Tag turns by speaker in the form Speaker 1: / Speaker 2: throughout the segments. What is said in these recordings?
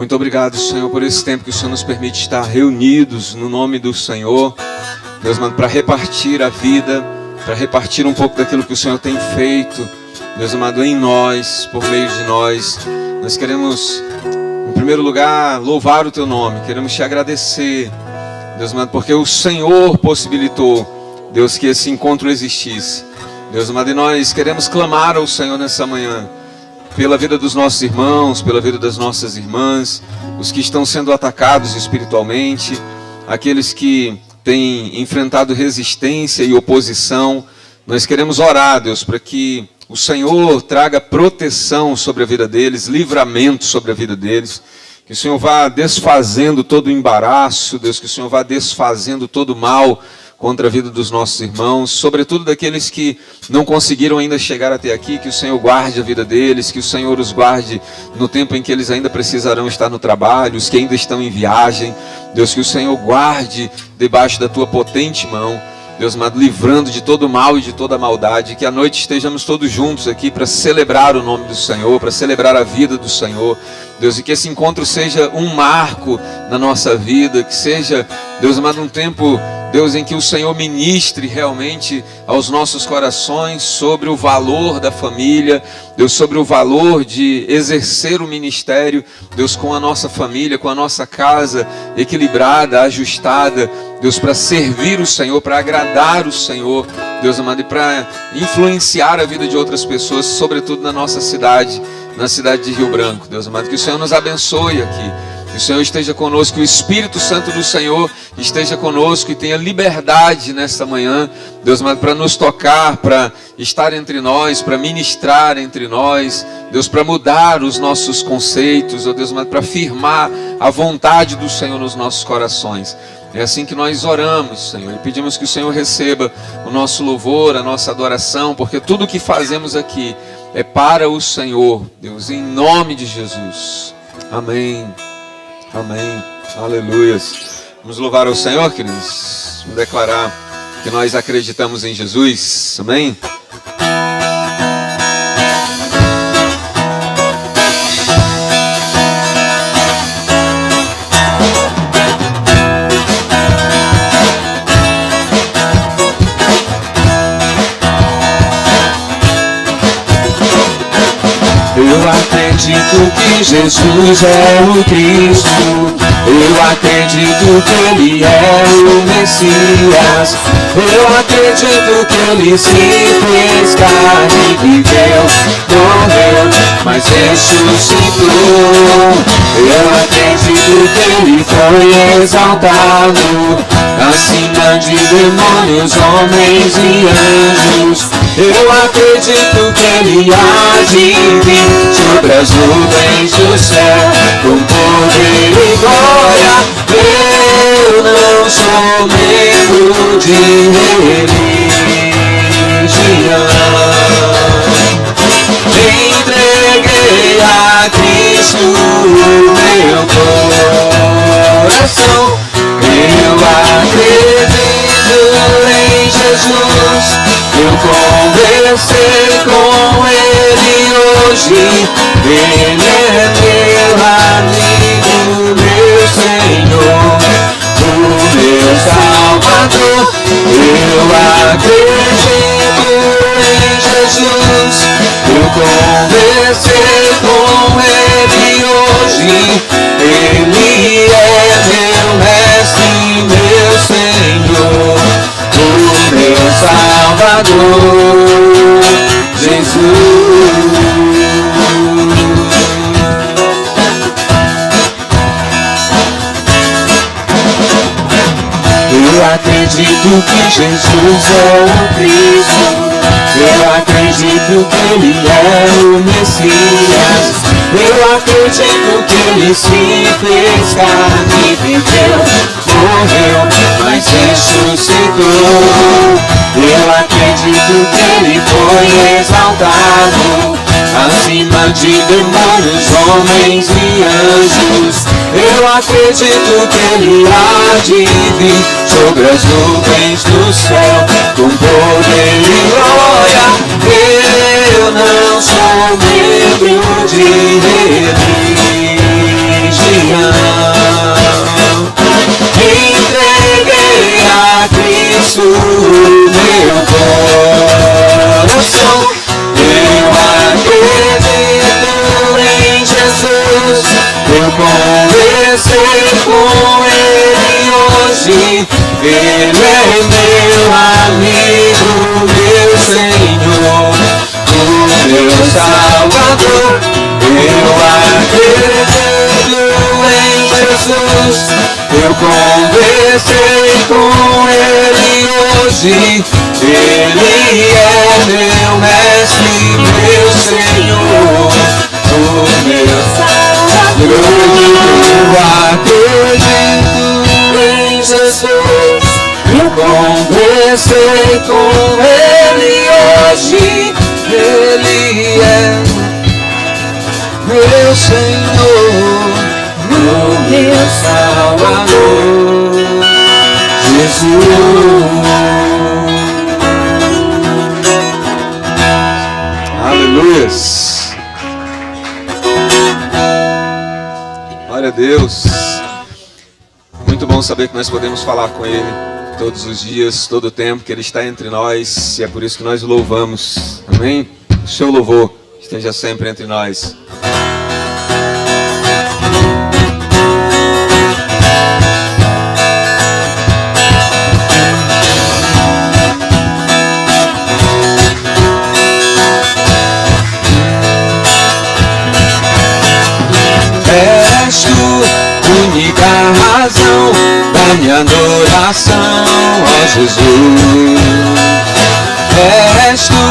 Speaker 1: Muito obrigado, Senhor, por esse tempo que o Senhor nos permite estar reunidos no nome do Senhor. Deus, mano, para repartir a vida, para repartir um pouco daquilo que o Senhor tem feito, Deus amado, em nós, por meio de nós. Nós queremos, em primeiro lugar, louvar o Teu nome, queremos Te agradecer, Deus amado, porque o Senhor possibilitou, Deus, que esse encontro existisse. Deus amado, e nós queremos clamar ao Senhor nessa manhã, pela vida dos nossos irmãos, pela vida das nossas irmãs, os que estão sendo atacados espiritualmente, aqueles que têm enfrentado resistência e oposição. Nós queremos orar, Deus, para que o Senhor traga proteção sobre a vida deles, livramento sobre a vida deles, que o Senhor vá desfazendo todo o embaraço, Deus, que o Senhor vá desfazendo todo o mal contra a vida dos nossos irmãos, sobretudo daqueles que não conseguiram ainda chegar até aqui, que o Senhor guarde a vida deles, que o Senhor os guarde no tempo em que eles ainda precisarão estar no trabalho, os que ainda estão em viagem. Deus, que o Senhor guarde debaixo da Tua potente mão, Deus amado, livrando de todo mal e de toda maldade, que à noite estejamos todos juntos aqui para celebrar o nome do Senhor, para celebrar a vida do Senhor, Deus, e que esse encontro seja um marco na nossa vida, que seja, Deus amado, um tempo, Deus, em que o Senhor ministre realmente aos nossos corações sobre o valor da família, Deus, sobre o valor de exercer o ministério, Deus, com a nossa família, com a nossa casa equilibrada, ajustada, Deus, para servir o Senhor, para agradar o Senhor, Deus amado, e para influenciar a vida de outras pessoas, sobretudo na nossa cidade, na cidade de Rio Branco, Deus amado, que o Senhor nos abençoe aqui. Que o Senhor esteja conosco, que o Espírito Santo do Senhor esteja conosco e tenha liberdade nesta manhã, Deus amado, para nos tocar, para estar entre nós, para ministrar entre nós, Deus, para mudar os nossos conceitos, ó Deus amado, para afirmar a vontade do Senhor nos nossos corações. É assim que nós oramos, Senhor, e pedimos que o Senhor receba o nosso louvor, a nossa adoração, porque tudo o que fazemos aqui é para o Senhor, Deus, em nome de Jesus. Amém. Amém, aleluias. Vamos louvar ao Senhor, queridos. Vamos declarar que nós acreditamos em Jesus. Amém.
Speaker 2: Eu acredito que Jesus é o Cristo. Eu acredito que Ele é o Messias. Eu acredito que Ele se fez carne, viveu, morreu, mas ressuscitou. Eu acredito que Ele foi exaltado acima de demônios, homens e anjos. Eu acredito que Ele há de vir sobre as nuvens do céu com poder e glória. Eu não sou membro de religião. Entreguei a Cristo o meu coração. Eu acredito em Jesus. Eu conversei com Ele hoje. Ele é meu amigo, meu Senhor, o meu Salvador. Eu acredito em Jesus. Eu conversei com Ele hoje. Ele é meu mestre, meu Senhor, o meu Salvador, Jesus. Eu acredito que Jesus é o Cristo. Eu acredito que Ele é o Messias. Eu acredito que Ele se fez carne, viveu, morreu, mas ressuscitou. Eu acredito que Ele foi exaltado acima de demônios, homens e anjos. Eu acredito que Ele há de vir sobre as nuvens do céu com poder e glória. Eu não sou membro de religião. isso meu coração. Eu acredito em Jesus, eu conversei com Ele hoje. Ele é meu amigo, meu Senhor, o meu Salvador. Eu acredito em Jesus, eu conversei com Ele hoje. Ele é meu mestre, meu Senhor, o meu Salvador. Eu acredito em Jesus, eu conversei com Ele hoje. Ele é meu Senhor, o meu Salvador, Jesus.
Speaker 1: Aleluias. Glória a Deus. Muito bom saber que nós podemos falar com Ele todos os dias, todo o tempo, que Ele está entre nós, e é por isso que nós o louvamos. Amém? O seu louvor esteja sempre entre nós.
Speaker 2: És tu, única razão da minha adoração, ó Jesus. És tu,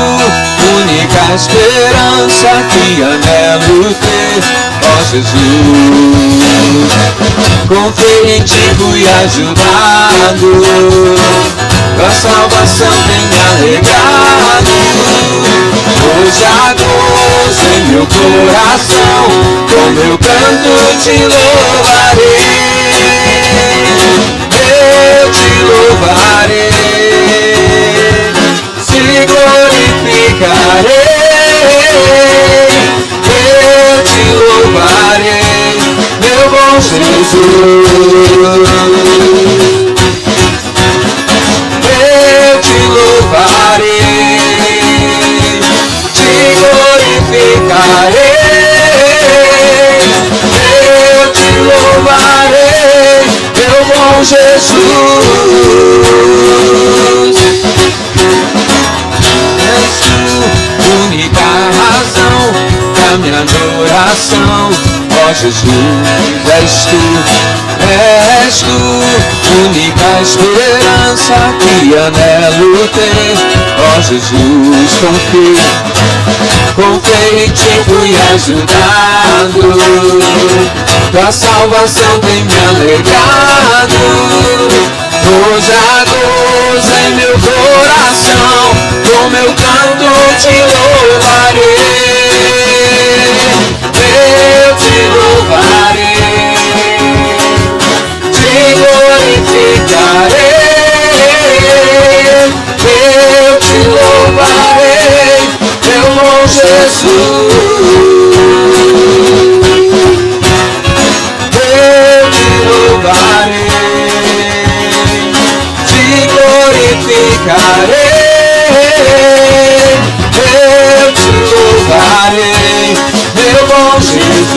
Speaker 2: única esperança que anelo ter, ó Jesus. Confiei em ti, fui ajudado, tua salvação tem me alegrado. Hoje há gozo em meu coração, com meu canto te louvarei. Eu te louvarei, te glorificarei. Eu te louvarei, meu bom Jesus. Eu te louvarei, te glorificarei. Eu te louvarei, meu bom Jesus. És tu, única razão da minha adoração, ó Jesus. És tu, única esperança que anelo ter, ó Jesus. Confiei em ti, fui ajudado, tua salvação tem me alegrado. Hoje há gozo em meu coração, com meu canto te louvarei. Eu te louvarei, te glorificarei. Eu te louvarei, meu bom Jesus. Eu te louvarei, te glorificarei. Eu te louvarei, meu bom Jesus.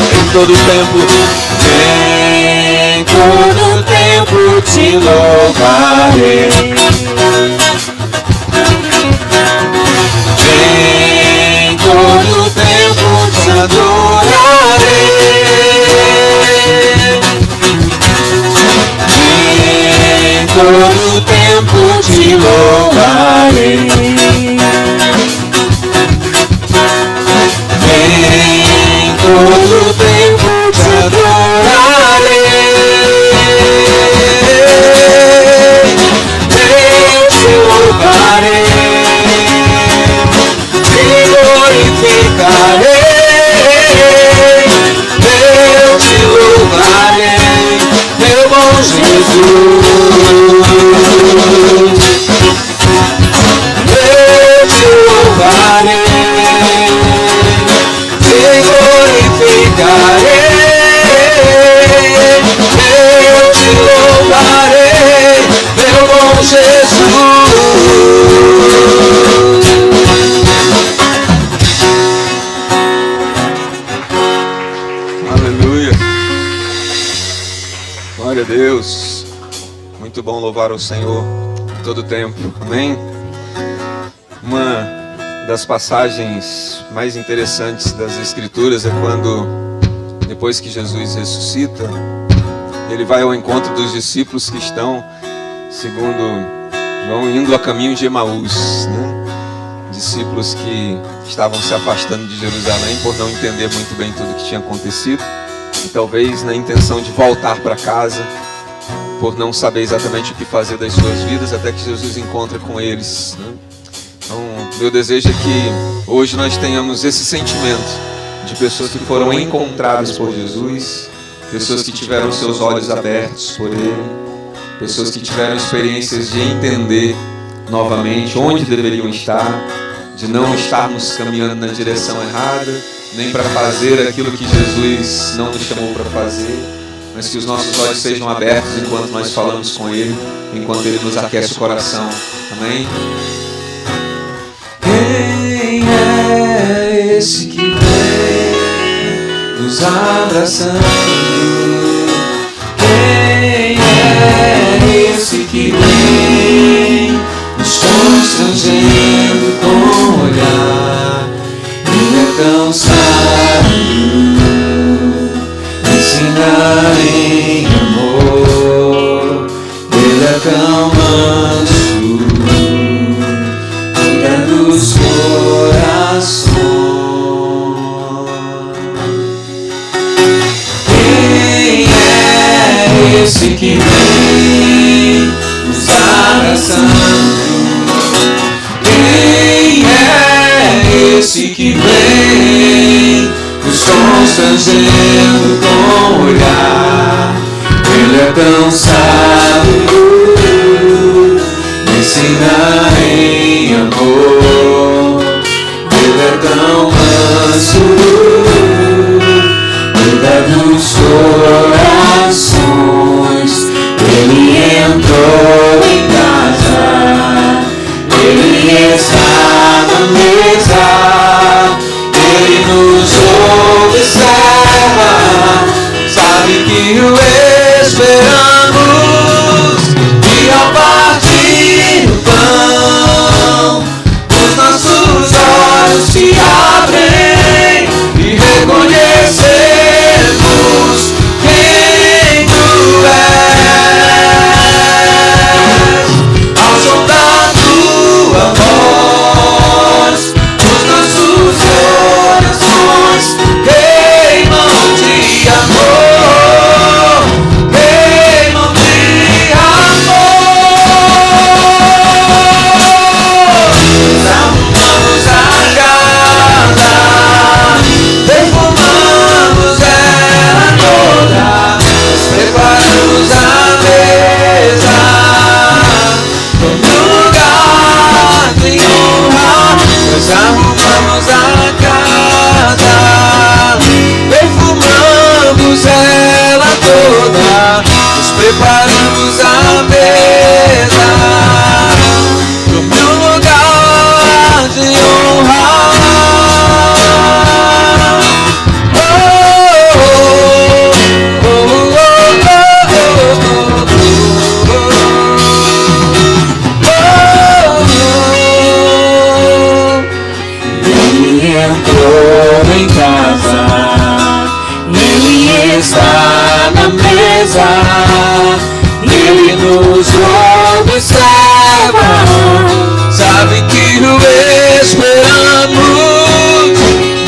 Speaker 2: Em todo tempo, em todo tempo te louvarei. Em todo tempo te adorarei. Em todo tempo te louvarei. Em todo tempo te adorarei. Eu te louvarei, te glorificarei. Eu te louvarei, meu bom Jesus.
Speaker 1: Jesus. Aleluia. Glória a Deus. Muito bom louvar o Senhor em todo tempo. Amém? Uma das passagens mais interessantes das Escrituras é quando, depois que Jesus ressuscita, ele vai ao encontro dos discípulos que estão, segundo João, indo a caminho de Emaús, né? Discípulos que estavam se afastando de Jerusalém por não entender muito bem tudo o que tinha acontecido e talvez na intenção de voltar para casa, por não saber exatamente o que fazer das suas vidas, até que Jesus encontra com eles, né? Então, meu desejo é que hoje nós tenhamos esse sentimento de pessoas que foram encontradas por Jesus, pessoas que tiveram seus olhos abertos por Ele, pessoas que tiveram experiências de entender novamente onde deveriam estar, de não estarmos caminhando na direção errada, nem para fazer aquilo que Jesus não nos chamou para fazer, mas que os nossos olhos sejam abertos enquanto nós falamos com Ele, enquanto Ele nos aquece o coração. Amém? Quem é esse que vem nos abraçando? Quem é esse que vem nos constrangendo com o olhar? Ele é tão sábio, ensina em amor. Ele é tão manso, cuida dos corações. Quem é esse que vem nos abraçando? Quem é esse que vem nos constrangendo com o olhar? Ele é tão sábio, ensina em amor. Ele é tão manso, cuida dos corações. Ele entrou em casa, Ele está na mesa, Ele nos observa, sabe que o esperamos, e ao partir o pão, os nossos olhos se abrem e reconhecemos quem Tu és. Ao som da Tua voz, os nossos corações queimam de amor, queimam de amor. Arrumamos a casa, perfumamos ela toda, preparamos a mesa, no lugar de honra. Nós arrumamos a casa, perfumamos ela toda, nos preparamos a mesa, no lugar de honra. Ele entrou em casa, Ele está na mesa, Ele nos observa, sabe que o esperamos,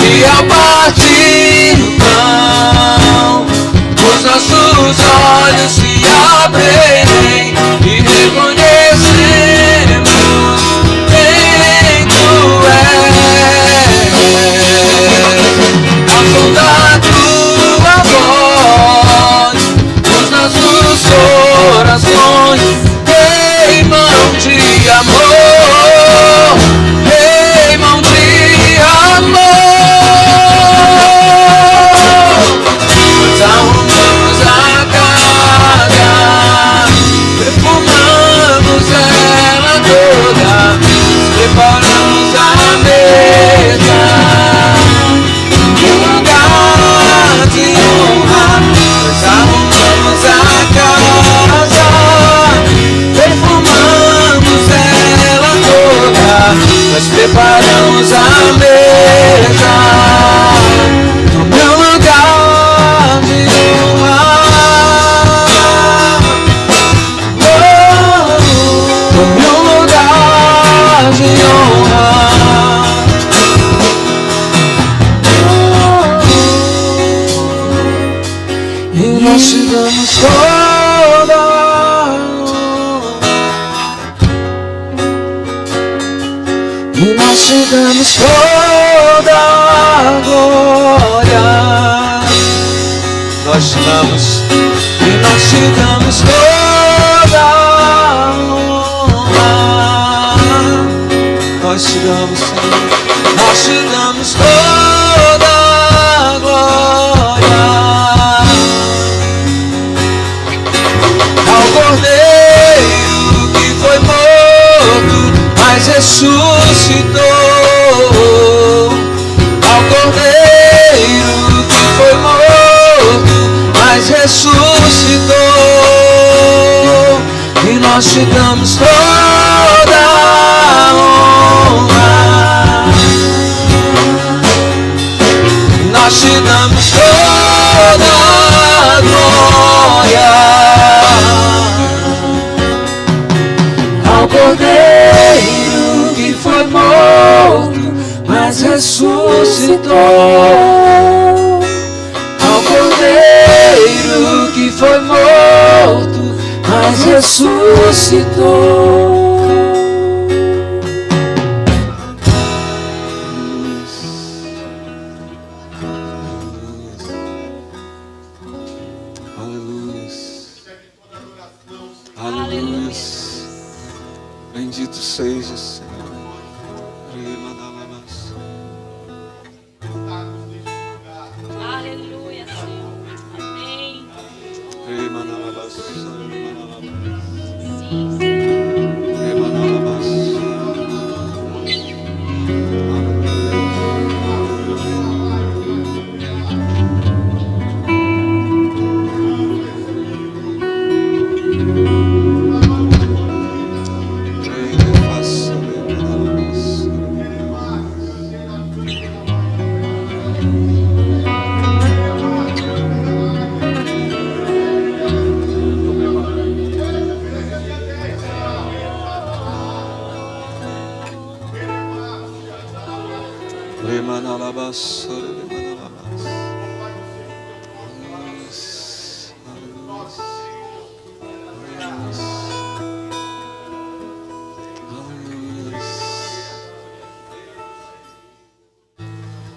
Speaker 1: e ao partir do pão, os nossos olhos se abrem e reconhecemos quem Tu és. Ao som da Tua voz, os nossos corações queimam preparamos a mesa no meu lugar de honra. No meu lugar de honra. E nós te damos toda a e nós te damos toda a glória. Nós te damos, e nós te damos toda a honra. Nós te damos, Senhor, nós te damos toda a glória. Ao Cordeiro que foi morto, mas ressuscitou. Ao Cordeiro que foi morto, mas ressuscitou. E nós te damos toda a honra. E nós te damos toda a glória. Ao Cordeiro que foi morto, mas ressuscitou. Ao Cordeiro que foi morto, mas ressuscitou. Aleluia. Aleluia. Bendito seja, Senhor.
Speaker 3: Aleluia, Senhor. Amém. Sim, Senhor.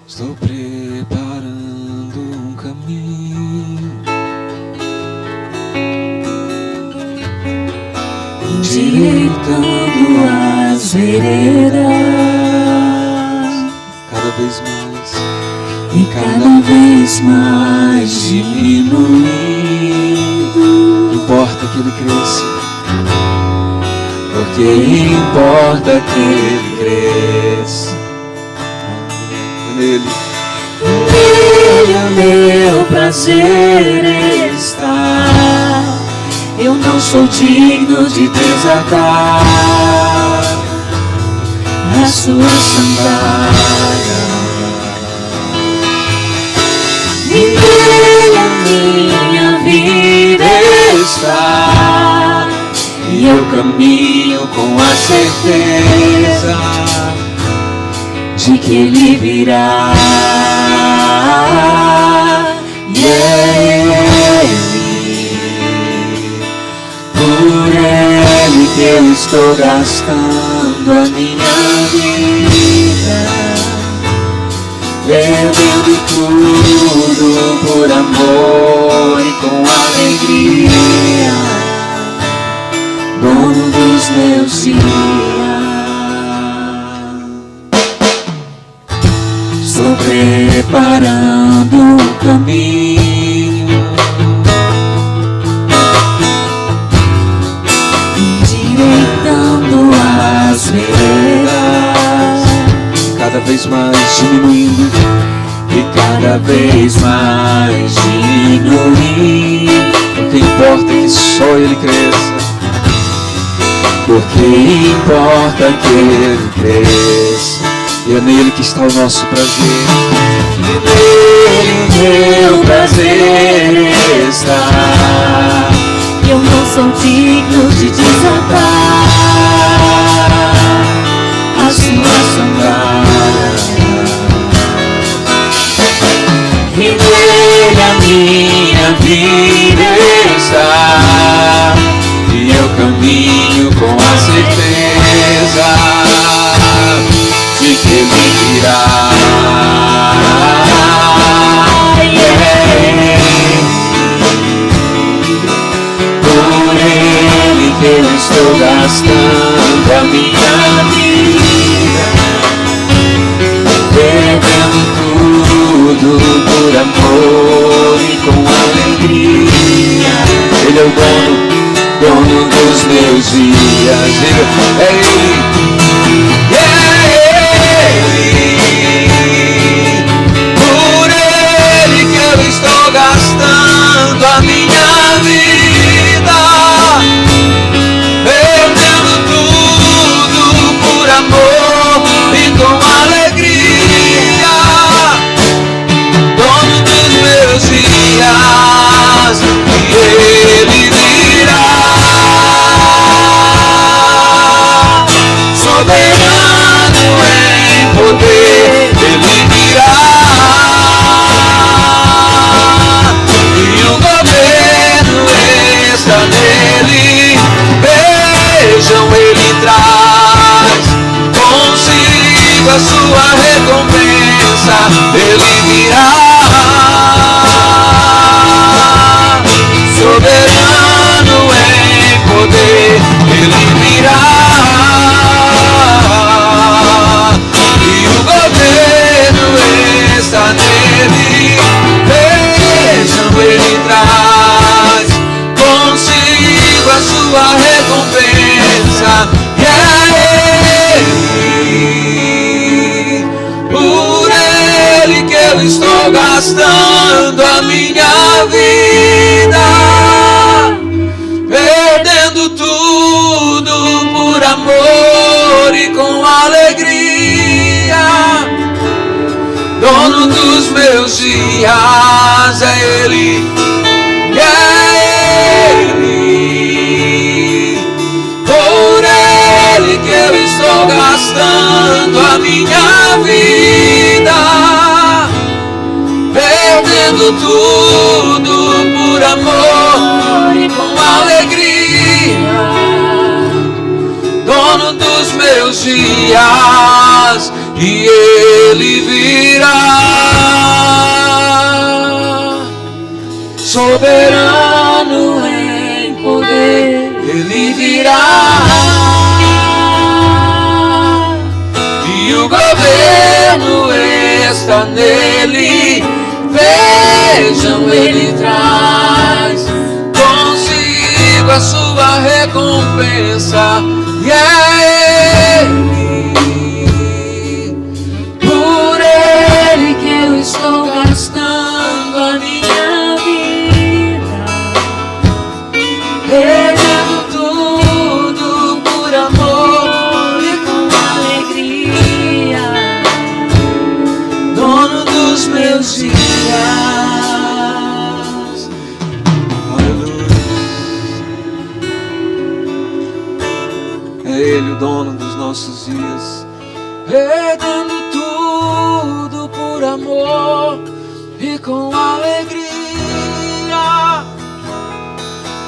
Speaker 1: Estou preparando um caminho,
Speaker 2: endireitando as veredas,
Speaker 1: cada vez mais
Speaker 2: e cada vez mais diminuindo.
Speaker 1: Importa que ele cresça,
Speaker 2: porque importa que ele cresça.
Speaker 1: Nele
Speaker 2: o meu prazer está. Eu não sou digno de desatar as suas sandálias. E nele a minha vida está. E eu caminho com a certeza de que ele virá. E é ele, por ele que eu estou gastando a minha vida, perdendo tudo por amor e com alegria, dono dos meus dias. Estou preparando um caminho, endireitando as veredas,
Speaker 1: cada vez mais diminuindo,
Speaker 2: e cada vez mais diminuindo.
Speaker 1: porque importa que só ele cresça, porque importa que Ele cresça. E é nele que está o nosso prazer.
Speaker 2: E nele o meu prazer está.
Speaker 3: Eu não sou digno de desatar a sua sandália.
Speaker 2: E nele a minha vida está. E eu caminho com a certeza de que Ele virá. Por Ele que eu estou gastando a minha vida, perdendo tudo por amor e com alegria. Ele é o dono dos meus dias. É Ele. Por Ele que eu estou gastando a minha vida, perdendo tudo por amor e com alegria. Dono dos meus dias, e Ele virá. Soberano em poder, Ele virá. E o governo está nele. Vejam, Ele traz consigo a sua recompensa. Ele virá. Soberano em poder, Ele virá. E o governo está nele. Vejam, Ele traz consigo a sua recompensa. E é Ele, por Ele que eu estou gastando a minha vida, perdendo tudo por amor e com alegria. Dono dos meus dias, é Ele, é Ele. Por Ele que eu estou gastando a minha vida, perdendo tudo por amor e com alegria. Dono dos meus dias, e Ele virá. Soberano em poder, Ele virá. E o governo está nele. Vejam, Ele traz consigo a sua recompensa. E é Ele, por Ele que eu estou gastando a minha vida, perdendo tudo por amor e com alegria. Dono dos meus dias.
Speaker 1: É Ele o dono dos nossos dias.
Speaker 2: Perdendo tudo por amor e com alegria.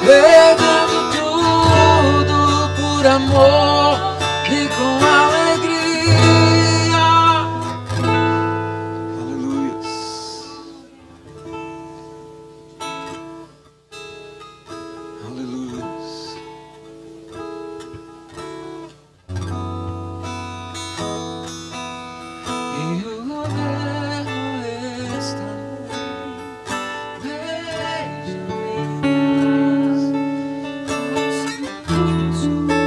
Speaker 2: Perdendo tudo por amor e com alegria.
Speaker 1: Aleluia. Aleluia.
Speaker 2: E o governo está nele. Veja, Ele traz consigo a sua recompensa. E é Ele, por Ele que eu estou gastando a minha vida, perdendo tudo por amor e com alegria. Dono dos meus dias, é Ele.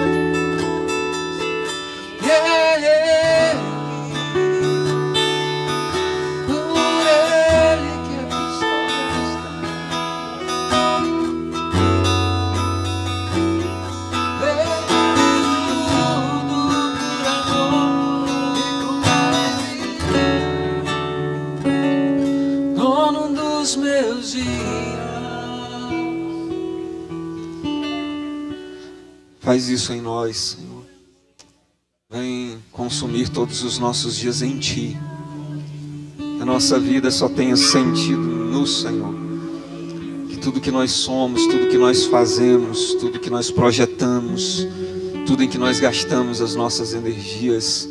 Speaker 1: Faz isso em nós, Senhor. Vem consumir todos os nossos dias em Ti. A nossa vida só tenha sentido no Senhor. Que tudo que nós somos, tudo que nós fazemos, tudo que nós projetamos, tudo em que nós gastamos as nossas energias,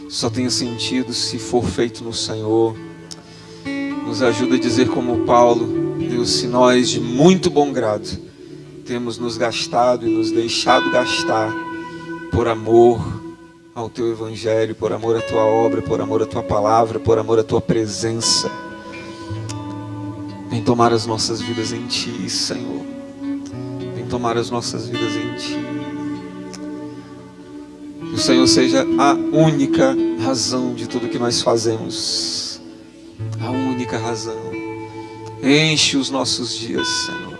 Speaker 1: só tenha sentido se for feito no Senhor. Nos ajuda a dizer como Paulo: Deus, se nós de muito bom grado temos nos gastado e nos deixado gastar por amor ao Teu Evangelho, por amor à Tua obra, por amor à Tua palavra, por amor à Tua presença, vem tomar as nossas vidas em Ti, Senhor. Vem tomar as nossas vidas em Ti. Que o Senhor seja a única razão de tudo que nós fazemos. A única razão. Enche os nossos dias, Senhor.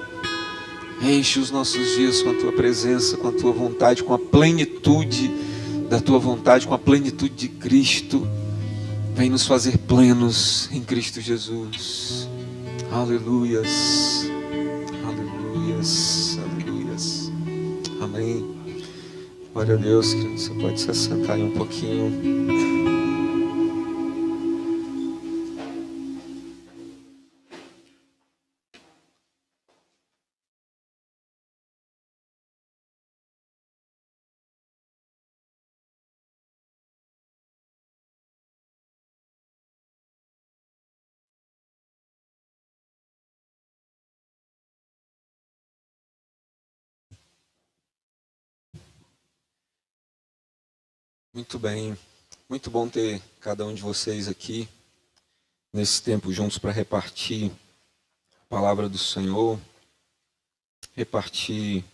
Speaker 1: Enche os nossos dias com a Tua presença, com a Tua vontade, com a plenitude da Tua vontade, com a plenitude de Cristo. Vem nos fazer plenos em Cristo Jesus. Aleluias. Aleluias. Aleluias. Amém. Glória a Deus, querido. Você pode se assentar aí um pouquinho. Muito bem, muito bom ter cada um de vocês aqui nesse tempo juntos para repartir a palavra do Senhor, repartir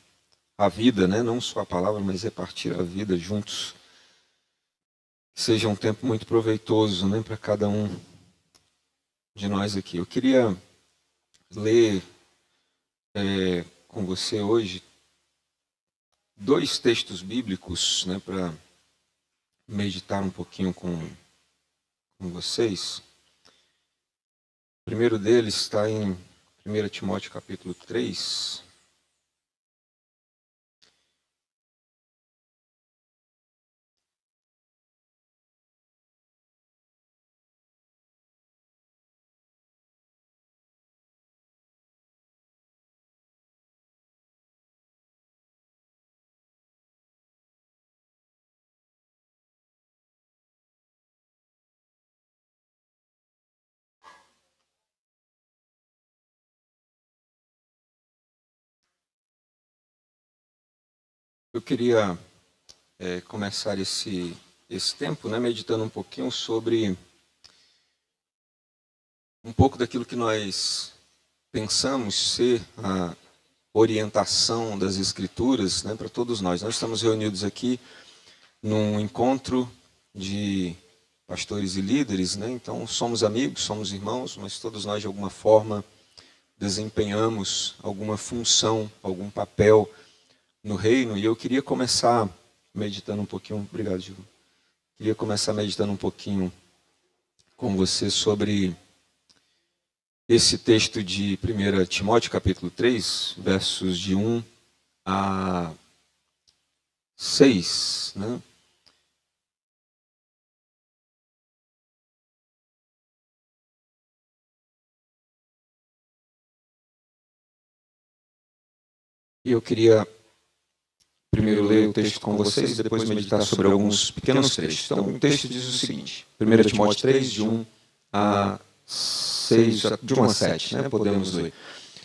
Speaker 1: a vida, né? Não só a palavra, mas repartir a vida juntos. Que seja um tempo muito proveitoso, né, para cada um de nós aqui. Eu queria ler com você hoje 2 textos bíblicos, né, para meditar um pouquinho com vocês. O primeiro deles está em 1 Timóteo capítulo 3. Eu queria começar esse tempo, né, meditando um pouquinho sobre um pouco daquilo que nós pensamos ser a orientação das Escrituras, né, para todos nós. Nós estamos reunidos aqui num encontro de pastores e líderes, né, então somos amigos, somos irmãos, mas todos nós de alguma forma desempenhamos alguma função, algum papel no reino, e eu queria começar meditando um pouquinho, obrigado, Gil. Queria começar meditando um pouquinho com você sobre esse texto de 1 Timóteo, capítulo 3, versos de 1 a 6, né? E eu queria primeiro ler o texto com vocês e depois meditar sobre alguns pequenos trechos. Então, o texto diz o seguinte, 1 Timóteo 3, de 1 a 6, de 1 a 7, né? Podemos ler.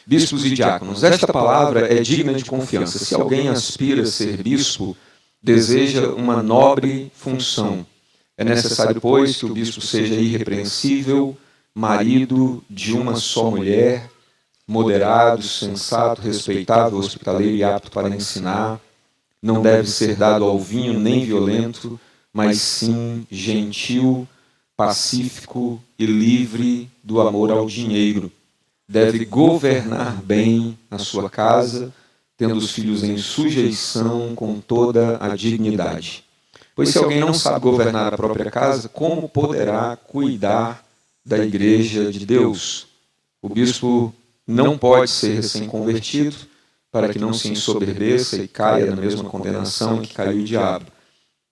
Speaker 1: Bispos e diáconos, esta palavra é digna de confiança. Se alguém aspira a ser bispo, deseja uma nobre função. É necessário, pois, que o bispo seja irrepreensível, marido de uma só mulher, moderado, sensato, respeitável, hospitaleiro e apto para ensinar. Não deve ser dado ao vinho nem violento, mas sim gentil, pacífico e livre do amor ao dinheiro. Deve governar bem a sua casa, tendo os filhos em sujeição com toda a dignidade. Pois se alguém não sabe governar a própria casa, como poderá cuidar da igreja de Deus? O bispo não pode ser recém-convertido,
Speaker 4: para que não se ensoberbeça e caia na mesma condenação que caiu o diabo.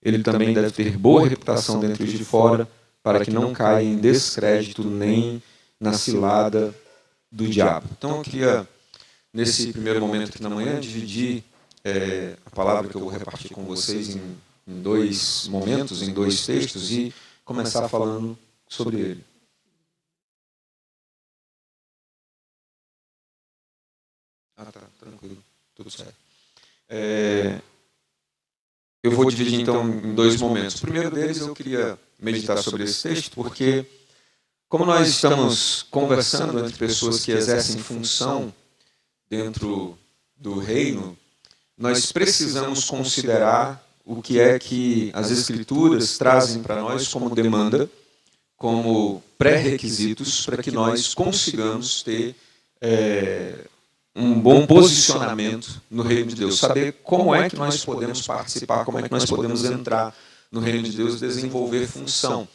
Speaker 4: Ele também deve ter boa reputação dentro e de fora, para que não caia em descrédito nem na cilada do diabo. Então eu queria, nesse primeiro momento aqui na manhã, dividir a palavra que eu vou repartir com vocês em dois momentos, em dois textos, e começar falando sobre ele. Tá, tranquilo, tudo certo. Eu vou dividir então em dois momentos. O primeiro deles eu queria meditar sobre esse texto, porque como nós estamos conversando entre pessoas que exercem função dentro do reino, nós precisamos considerar o que é que as Escrituras trazem para nós como demanda, como pré-requisitos para que nós consigamos ter um bom posicionamento no reino de Deus. Saber como é que nós podemos participar, como é que nós podemos entrar no reino de Deus e desenvolver função.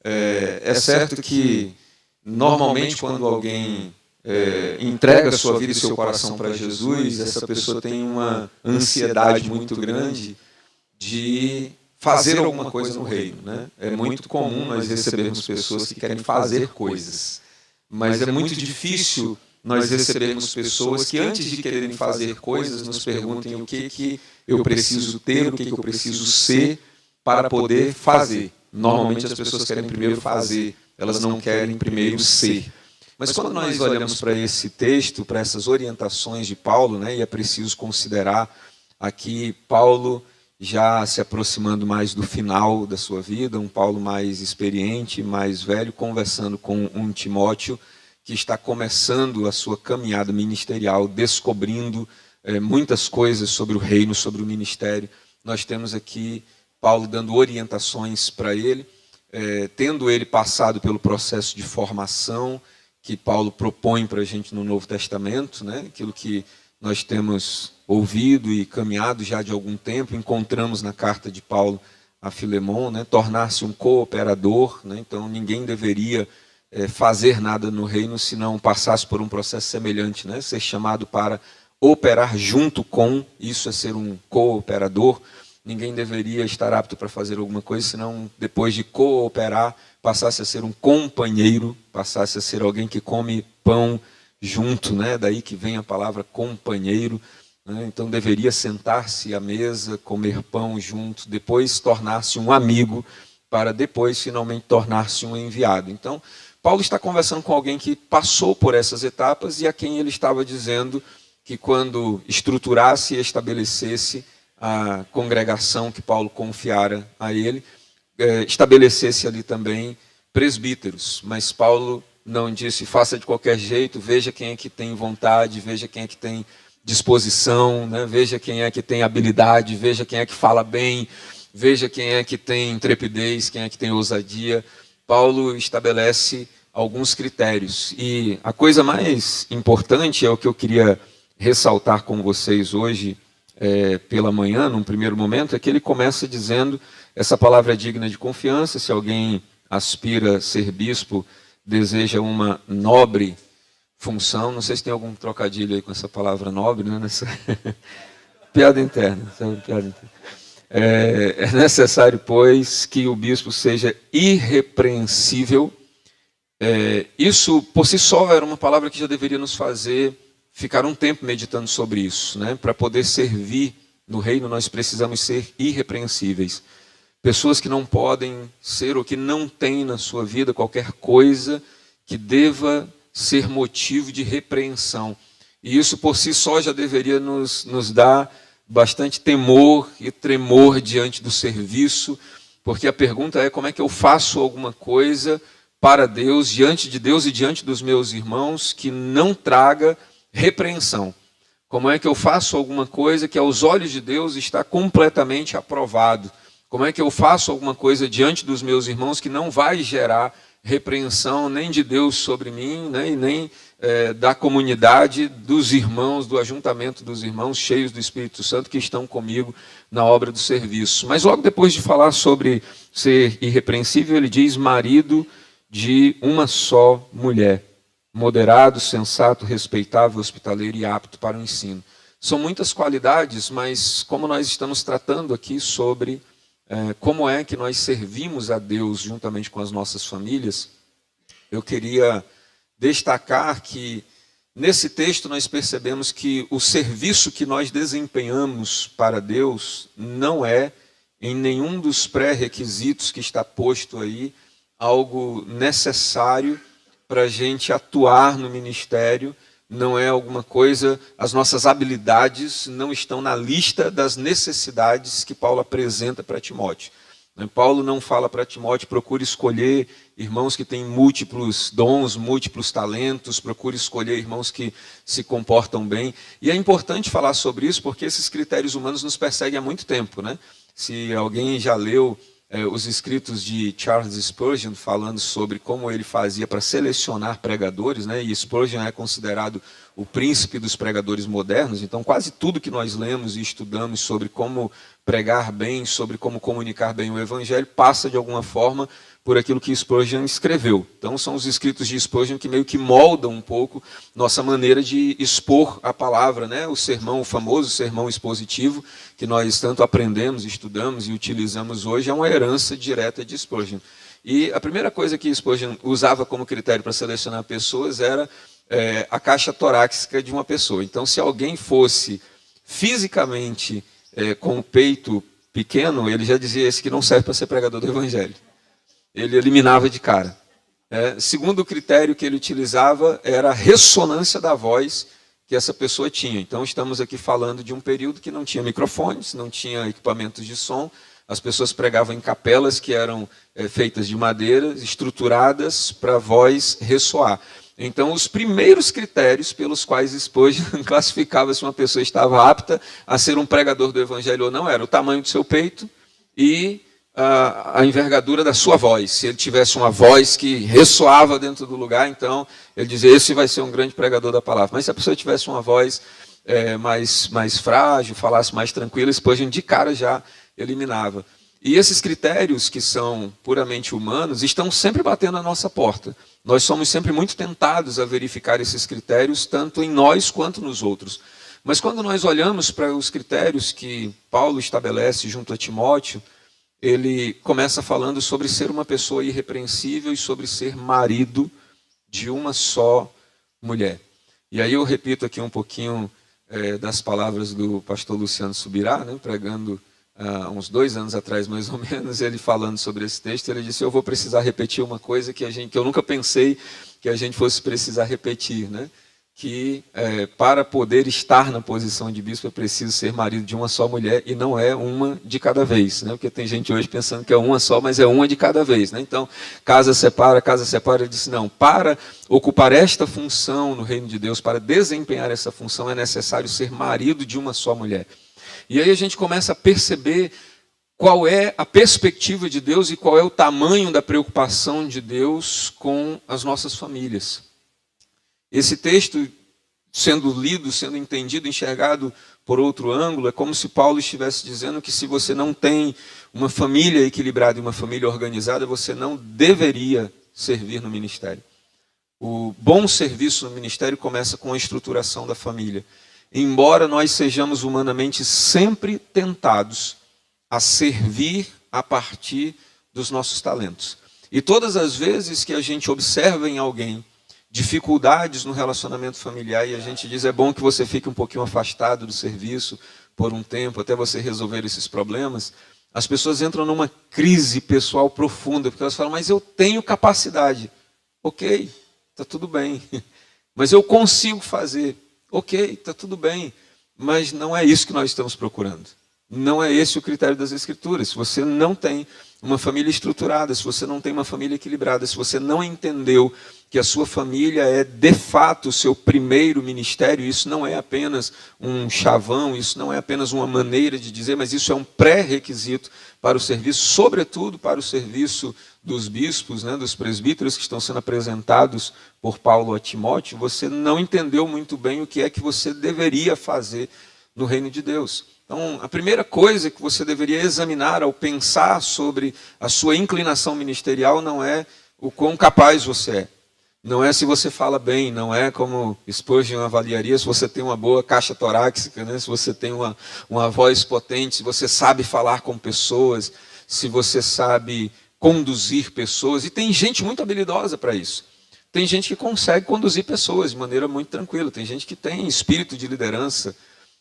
Speaker 4: É certo que, normalmente, quando alguém entrega a sua vida e seu coração para Jesus, essa pessoa tem uma ansiedade muito grande de fazer alguma coisa no reino, né? É muito comum nós recebermos pessoas que querem fazer coisas, mas é muito difícil nós recebermos pessoas que, antes de quererem fazer coisas, nos perguntem o que eu preciso ter, o que eu preciso ser para poder fazer. Normalmente as pessoas querem primeiro fazer, elas não querem primeiro ser. Mas quando nós olhamos para esse texto, para essas orientações de Paulo, né, e é preciso considerar aqui Paulo já se aproximando mais do final da sua vida, um Paulo mais experiente, mais velho, conversando com um Timóteo que está começando a sua caminhada ministerial, descobrindo muitas coisas sobre o reino, sobre o ministério. Nós temos aqui Paulo dando orientações para ele, tendo ele passado pelo processo de formação que Paulo propõe para a gente no Novo Testamento, né? Aquilo que nós temos ouvido e caminhado já de algum tempo, encontramos na carta de Paulo a Filemon, né? Tornar-se um cooperador, né? Então ninguém deveria fazer nada no reino se não passasse por um processo semelhante, né? Ser chamado para operar junto com, isso é ser um cooperador. Ninguém deveria estar apto para fazer alguma coisa, senão depois de cooperar, passasse a ser um companheiro, passasse a ser alguém que come pão junto, né? Daí que vem a palavra companheiro, né? Então deveria sentar-se à mesa, comer pão junto, depois tornar-se um amigo, para depois finalmente tornar-se um enviado. Então, Paulo está conversando com alguém que passou por essas etapas e a quem ele estava dizendo que quando estruturasse e estabelecesse a congregação que Paulo confiara a ele, estabelecesse ali também presbíteros. Mas Paulo não disse, faça de qualquer jeito, veja quem é que tem vontade, veja quem é que tem disposição, né? Veja quem é que tem habilidade, veja quem é que fala bem, veja quem é que tem intrepidez, quem é que tem ousadia. Paulo estabelece alguns critérios. E a coisa mais importante é o que eu queria ressaltar com vocês hoje, pela manhã, num primeiro momento, é que ele começa dizendo, essa palavra é digna de confiança, se alguém aspira a ser bispo, deseja uma nobre função, não sei se tem algum trocadilho aí com essa palavra nobre, né? Nessa piada interna, piada interna. É necessário, pois, que o bispo seja irrepreensível. Isso, por si só, era uma palavra que já deveria nos fazer ficar um tempo meditando sobre isso, né? Para poder servir no reino, nós precisamos ser irrepreensíveis. Pessoas que não podem ser ou que não têm na sua vida qualquer coisa que deva ser motivo de repreensão. E isso, por si só, já deveria nos dar bastante temor e tremor diante do serviço, porque a pergunta é como é que eu faço alguma coisa para Deus, diante de Deus e diante dos meus irmãos, que não traga repreensão. Como é que eu faço alguma coisa que aos olhos de Deus está completamente aprovado? Como é que eu faço alguma coisa diante dos meus irmãos que não vai gerar repreensão nem de Deus sobre mim, né, e nem da comunidade dos irmãos, do ajuntamento dos irmãos cheios do Espírito Santo que estão comigo na obra do serviço. Mas logo depois de falar sobre ser irrepreensível, ele diz marido de uma só mulher, moderado, sensato, respeitável, hospitaleiro e apto para o ensino. São muitas qualidades, mas como nós estamos tratando aqui sobre como é que nós servimos a Deus juntamente com as nossas famílias, eu queria destacar que nesse texto nós percebemos que o serviço que nós desempenhamos para Deus não é, em nenhum dos pré-requisitos que está posto aí, algo necessário para a gente atuar no ministério, não é alguma coisa, as nossas habilidades não estão na lista das necessidades que Paulo apresenta para Timóteo. Paulo não fala para Timóteo, procure escolher irmãos que têm múltiplos dons, múltiplos talentos, procure escolher irmãos que se comportam bem. E é importante falar sobre isso porque esses critérios humanos nos perseguem há muito tempo, né? Se alguém já leu os escritos de Charles Spurgeon falando sobre como ele fazia para selecionar pregadores, né? E Spurgeon é considerado o príncipe dos pregadores modernos, então quase tudo que nós lemos e estudamos sobre como pregar bem, sobre como comunicar bem o evangelho, passa de alguma forma por aquilo que Spurgeon escreveu. Então são os escritos de Spurgeon que meio que moldam um pouco nossa maneira de expor a palavra, né? O sermão, o famoso sermão expositivo, que nós tanto aprendemos, estudamos e utilizamos hoje, é uma herança direta de Spurgeon. E a primeira coisa que Spurgeon usava como critério para selecionar pessoas era a caixa torácica de uma pessoa. Então, se alguém fosse fisicamente com o peito pequeno, ele já dizia esse que não serve para ser pregador do evangelho. Ele eliminava de cara. Segundo critério que ele utilizava era a ressonância da voz que essa pessoa tinha. Então, estamos aqui falando de um período que não tinha microfones, não tinha equipamentos de som, as pessoas pregavam em capelas que eram feitas de madeira, estruturadas para a voz ressoar. Então, os primeiros critérios pelos quais Spurgeon classificava se uma pessoa estava apta a ser um pregador do evangelho ou não era o tamanho do seu peito e a envergadura da sua voz. Se ele tivesse uma voz que ressoava dentro do lugar, então ele dizia, esse vai ser um grande pregador da palavra. Mas se a pessoa tivesse uma voz mais frágil, falasse mais tranquilo, Spurgeon de cara já eliminava. E esses critérios que são puramente humanos estão sempre batendo à nossa porta. Nós somos sempre muito tentados a verificar esses critérios, tanto em nós quanto nos outros. Mas quando nós olhamos para os critérios que Paulo estabelece junto a Timóteo, ele começa falando sobre ser uma pessoa irrepreensível e sobre ser marido de uma só mulher. E aí eu repito aqui um pouquinho das palavras do pastor Luciano Subirá, né, pregando há uns 2 anos atrás, mais ou menos, ele falando sobre esse texto, ele disse, eu vou precisar repetir uma coisa que eu nunca pensei que a gente fosse precisar repetir, né? Que para poder estar na posição de bispo é preciso ser marido de uma só mulher e não é uma de cada vez, né? Porque tem gente hoje pensando que é uma só, mas é uma de cada vez, né? Então, casa separa, ele disse, não, para ocupar esta função no reino de Deus, para desempenhar essa função é necessário ser marido de uma só mulher. E aí a gente começa a perceber qual é a perspectiva de Deus e qual é o tamanho da preocupação de Deus com as nossas famílias. Esse texto, sendo lido, sendo entendido, enxergado por outro ângulo, é como se Paulo estivesse dizendo que se você não tem uma família equilibrada e uma família organizada, você não deveria servir no ministério. O bom serviço no ministério começa com a estruturação da família. Embora nós sejamos humanamente sempre tentados a servir a partir dos nossos talentos. E todas as vezes que a gente observa em alguém dificuldades no relacionamento familiar e a gente diz, é bom que você fique um pouquinho afastado do serviço por um tempo, até você resolver esses problemas, as pessoas entram numa crise pessoal profunda, porque elas falam, mas eu tenho capacidade. Ok, está tudo bem. Mas eu consigo fazer. Ok, está tudo bem, mas não é isso que nós estamos procurando. Não é esse o critério das Escrituras. Se você não tem uma família estruturada, se você não tem uma família equilibrada, se você não entendeu que a sua família é de fato o seu primeiro ministério, isso não é apenas um chavão, isso não é apenas uma maneira de dizer, mas isso é um pré-requisito para o serviço, sobretudo para o serviço dos bispos, né, dos presbíteros que estão sendo apresentados por Paulo a Timóteo, você não entendeu muito bem o que é que você deveria fazer no reino de Deus. Então, a primeira coisa que você deveria examinar ao pensar sobre a sua inclinação ministerial não é o quão capaz você é,
Speaker 1: Não é se você fala bem, não é como Spurgeon avaliaria, se você tem uma boa caixa torácica, né? Se você tem uma voz potente, se você sabe falar com pessoas, se você sabe conduzir pessoas. E tem gente muito habilidosa para isso. Tem gente que consegue conduzir pessoas de maneira muito tranquila. Tem gente que tem espírito de liderança.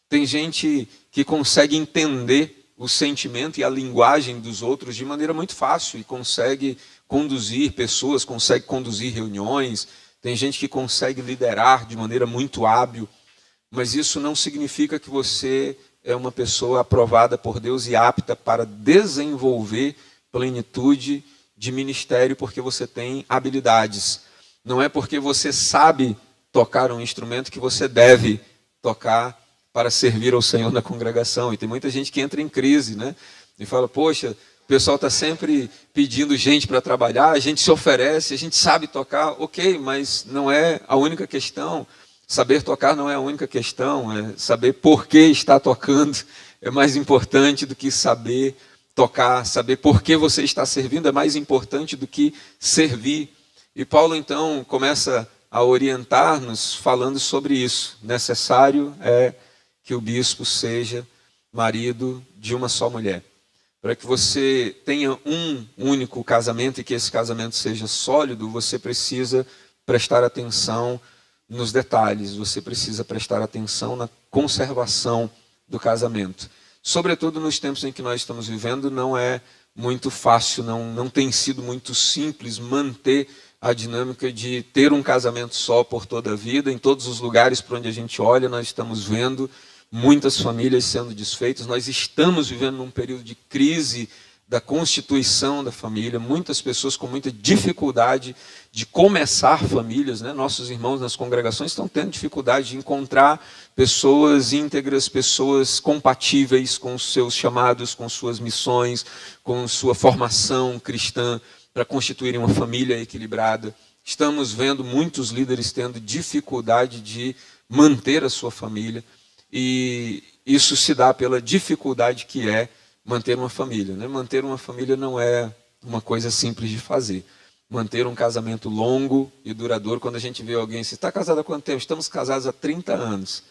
Speaker 1: Tem gente que consegue entender o sentimento e a linguagem dos outros de maneira muito fácil e consegue conduzir pessoas, consegue conduzir reuniões. Tem gente que consegue liderar de maneira muito hábil, mas isso não significa que você é uma pessoa aprovada por Deus e apta para desenvolver plenitude de ministério porque você tem habilidades. Não é porque você sabe tocar um instrumento que você deve tocar para servir ao Senhor na congregação. E tem muita gente que entra em crise, né? E fala, poxa, o pessoal está sempre pedindo gente para trabalhar, a gente se oferece, a gente sabe tocar, ok, mas não é a única questão. Saber tocar não é a única questão, é saber por que está tocando é mais importante do que saber tocar, saber por que você está servindo é mais importante do que servir. E Paulo então começa a orientar-nos falando sobre isso. Necessário é que o bispo seja marido de uma só mulher. Para que você tenha um único casamento e que esse casamento seja sólido, você precisa prestar atenção nos detalhes, você precisa prestar atenção na conservação do casamento. Sobretudo nos tempos em que nós estamos vivendo, não é muito fácil, não tem sido muito simples manter a dinâmica de ter um casamento só por toda a vida. Em todos os lugares por onde a gente olha, nós estamos vendo muitas famílias sendo desfeitas. Nós estamos vivendo num período de crise da constituição da família, muitas pessoas com muita dificuldade de começar famílias, né? Nossos irmãos nas congregações estão tendo dificuldade de encontrar pessoas íntegras, pessoas compatíveis com os seus chamados, com suas missões, com sua formação cristã, para constituírem uma família equilibrada. Estamos vendo muitos líderes tendo dificuldade de manter a sua família, e isso se dá pela dificuldade que é manter uma família, né? Manter uma família não é uma coisa simples de fazer. Manter um casamento longo e duradouro, quando a gente vê alguém, você está casado há quanto tempo? Estamos casados há 30 anos.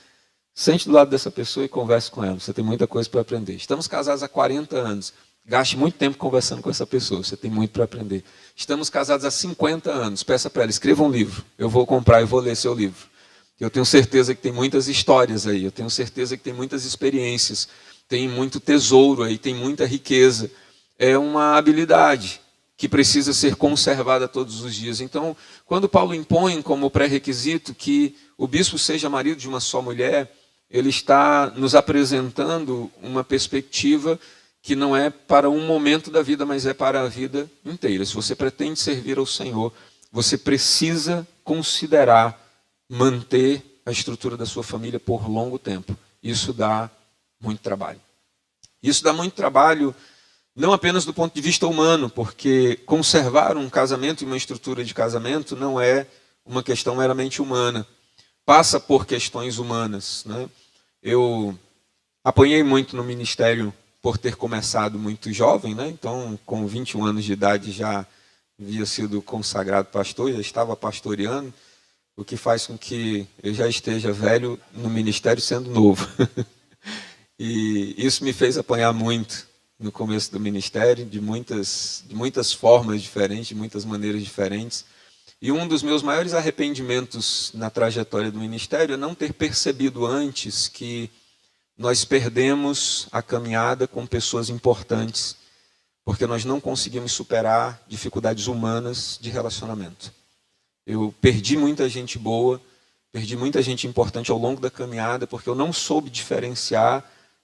Speaker 1: Sente do lado dessa pessoa e converse com ela, você tem muita coisa para aprender. Estamos casados há 40 anos. Gaste muito tempo conversando com essa pessoa, você tem muito para aprender. Estamos casados há 50 anos, peça para ela, escreva um livro. Eu vou comprar e vou ler seu livro. Eu tenho certeza que tem muitas histórias aí, eu tenho certeza que tem muitas experiências, tem muito tesouro aí, tem muita riqueza. É uma habilidade que precisa ser conservada todos os dias. Então, quando Paulo impõe como pré-requisito que o bispo seja marido de uma só mulher, ele está nos apresentando uma perspectiva que não é para um momento da vida, mas é para a vida inteira. Se você pretende servir ao Senhor, você precisa considerar manter a estrutura da sua família por longo tempo. Isso dá muito trabalho. Isso dá muito trabalho, não apenas do ponto de vista humano, porque conservar um casamento e uma estrutura de casamento não é uma questão meramente humana. Passa por questões humanas, né? Eu apanhei muito no ministério por ter começado muito jovem, né? Então, com 21 anos de idade, já havia sido consagrado pastor, já estava pastoreando, o que faz com que eu já esteja velho no ministério sendo novo. E isso me fez apanhar muito no começo do ministério, de muitas formas diferentes, de muitas maneiras diferentes. E um dos meus maiores arrependimentos na trajetória do ministério é não ter percebido antes que nós perdemos a caminhada com pessoas importantes, porque nós não conseguimos superar dificuldades humanas de relacionamento. Eu perdi muita gente boa, perdi muita gente importante ao longo da caminhada, porque eu não soube diferenciar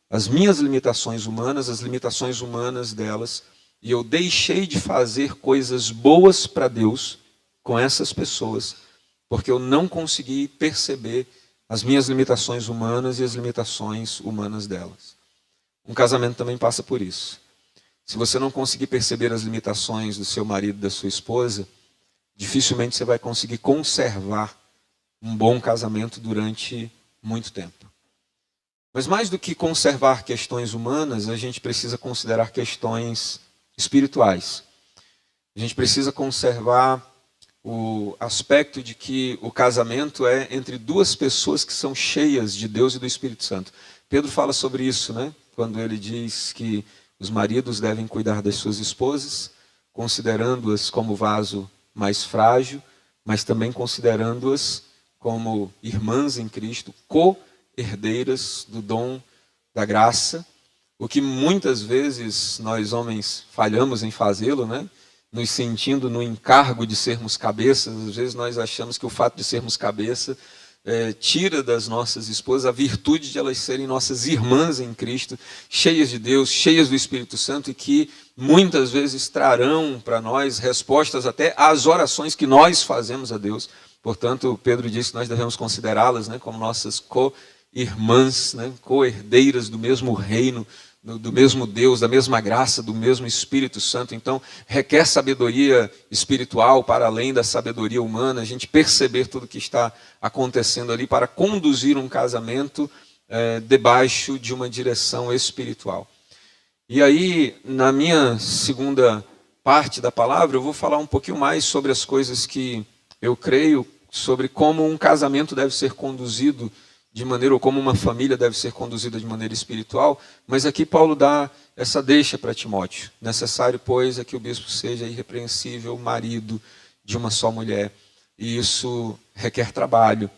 Speaker 1: as minhas limitações humanas, as limitações humanas delas, e eu deixei de fazer coisas boas para Deus com essas pessoas, porque eu não consegui perceber as minhas limitações humanas e as limitações humanas delas. Um casamento também passa por isso. Se você não conseguir perceber as limitações do seu marido e da sua esposa, dificilmente você vai conseguir conservar um bom casamento durante muito tempo. Mas mais do que conservar questões humanas, a gente precisa considerar questões espirituais. A gente precisa conservar o aspecto de que o casamento é entre duas pessoas que são cheias de Deus e do Espírito Santo. Pedro fala sobre isso, né? Quando ele diz que os maridos devem cuidar das suas esposas, considerando-as como vaso mais frágil, mas também considerando-as como irmãs em Cristo, co-herdeiras do dom da graça, o que muitas vezes nós homens falhamos em fazê-lo, né? Nos sentindo no encargo de sermos cabeças. Às vezes nós achamos que o fato de sermos cabeça tira das nossas esposas a virtude de elas serem nossas irmãs em Cristo, cheias de Deus, cheias do Espírito Santo, e que muitas vezes trarão para nós respostas até às orações que nós fazemos a Deus. Portanto, Pedro disse que nós devemos considerá-las, né, como nossas co-irmãs, né, co-herdeiras do mesmo reino, do mesmo Deus, da mesma graça, do mesmo Espírito Santo. Então, requer sabedoria espiritual para além da sabedoria humana, a gente perceber tudo o que está acontecendo ali para conduzir um casamento debaixo de uma direção espiritual. E aí, na minha segunda parte da palavra, eu vou falar um pouquinho mais sobre as coisas que eu creio, sobre como um casamento deve ser conduzido de maneira, ou como uma família deve ser conduzida de maneira espiritual, mas aqui Paulo dá essa deixa para Timóteo. Necessário, pois, é que o bispo seja irrepreensível marido de uma só mulher. E isso requer trabalho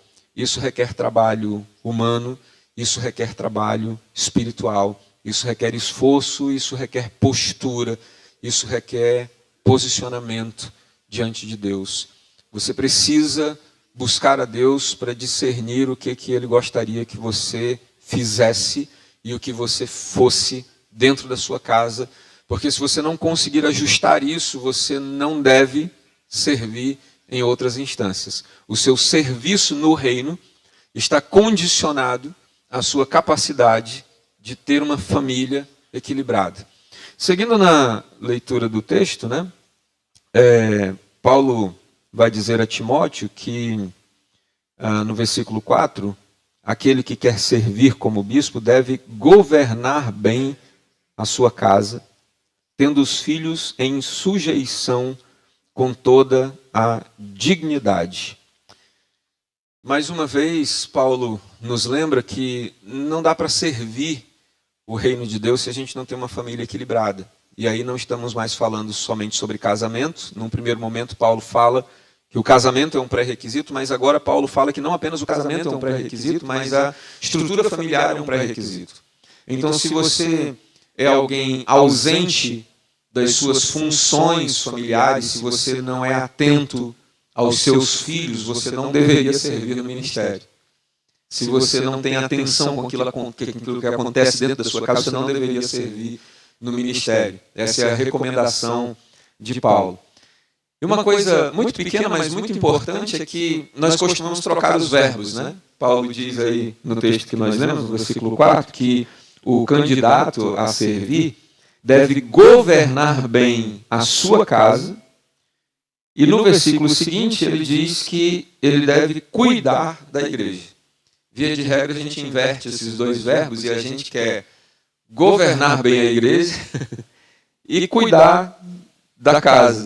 Speaker 1: humano, isso requer trabalho espiritual, isso requer esforço, isso requer postura, isso requer posicionamento diante de Deus. Você precisa buscar a Deus para discernir o que Ele gostaria que você fizesse e o que você fosse dentro da sua casa, porque se você não conseguir ajustar isso, você não deve servir em outras instâncias. O seu serviço no reino está condicionado à sua capacidade de ter uma família equilibrada. Seguindo na leitura do texto, né, Paulo vai dizer a Timóteo que, no versículo 4, aquele que quer servir como bispo deve governar bem a sua casa, tendo os filhos em sujeição com toda a dignidade. Mais uma vez, Paulo nos lembra que não dá para servir o reino de Deus se a gente não tem uma família equilibrada. E aí não estamos mais falando somente sobre casamento. Num primeiro momento, Paulo fala que o casamento é um pré-requisito, mas agora Paulo fala que não apenas o casamento é um pré-requisito, mas a estrutura familiar é um pré-requisito. Então, se você é alguém ausente das suas funções familiares, se você não é atento aos seus filhos, você não deveria servir no ministério. Se você não tem atenção com aquilo que acontece dentro da sua casa, você não deveria servir no ministério. Essa é a recomendação de Paulo. E uma coisa muito pequena, mas muito importante, é que nós costumamos trocar os verbos, né? Paulo diz aí no texto que nós lemos, no versículo 4, que o candidato a servir deve governar bem a sua casa. E no versículo seguinte ele diz que ele deve cuidar da igreja. Via de regra a gente inverte esses dois verbos e a gente quer governar bem a igreja e cuidar da casa,